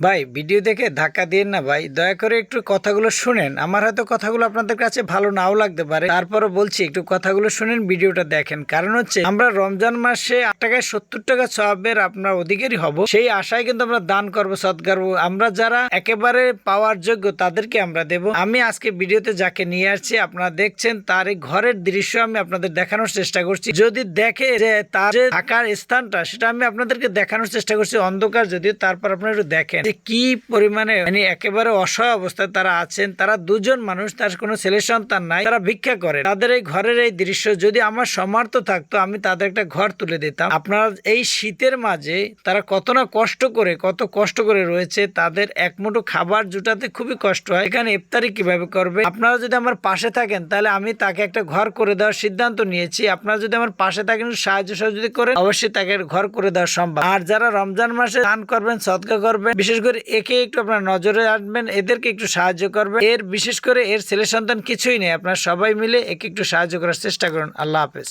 ভাই ভিডিও দেখে ধাক্কা দিয়েন না ভাই, দয়া করে একটু কথাগুলো শুনেন। আমার হয়তো কথাগুলো আপনাদের কাছে ভালো নাও লাগতে পারে, তারপরও বলছি একটু কথাগুলো শুনেন, ভিডিওটা দেখেন। কারণ হচ্ছে আমরা রমজান মাসে 8 টাকায় 70 টাকা সওয়াবের আপনার অধিকারী হব, সেই আশায় কিন্তু আমরা দান করবো, সৎকার করবো। আমরা যারা একেবারে পাওয়ার যোগ্য তাদেরকে আমরা দেব। আমি আজকে ভিডিওতে যাকে নিয়ে আসছি আপনারা দেখছেন, তার এই ঘরের দৃশ্য আমি আপনাদের দেখানোর চেষ্টা করছি। যদি দেখে যে তার যে থাকার স্থানটা, সেটা আমি আপনাদেরকে দেখানোর চেষ্টা করছি, অন্ধকার যদিও, তারপর আপনারা একটু দেখেন কি পরিমাণে মানে একেবারে অসহায় অবস্থায় তারা আছেন। তারা দুজন মানুষ, তার কোনো ছেলে সন্তান নাই, তারা ভিক্ষা করে। তাদের এই ঘরের এই দৃশ্য যদি আমার সামর্থ্য থাকতো আমি তাদের একটা ঘর তুলে দিতাম। আপনারা এই শীতের মাঝে তারা কত কষ্ট করে রয়েছে, তাদের এক মুঠো খাবার জুটাতে খুবই কষ্ট হয়। এখানে ইফতারি কিভাবে করবে? আপনারা যদি আমার পাশে থাকেন তাহলে আমি তাকে একটা ঘর করে দেওয়ার সিদ্ধান্ত নিয়েছি। আপনারা যদি আমার পাশে থাকেন, সাহায্য সহযোগিতা করেন, অবশ্যই তাকে ঘর করে দেওয়া সম্ভব। আর যারা রমজান মাসে দান করবেন, সদকা করবেন, বিশেষ করে একে একটু আপনার নজরে রাখবেন, এদেরকে একটু সাহায্য করবেন। বিশেষ করে এর ছেলে সন্তান কিছুই নেই, আপনারা সবাই মিলে একে একটু সাহায্য করার চেষ্টা করুন। আল্লাহ হাফেজ।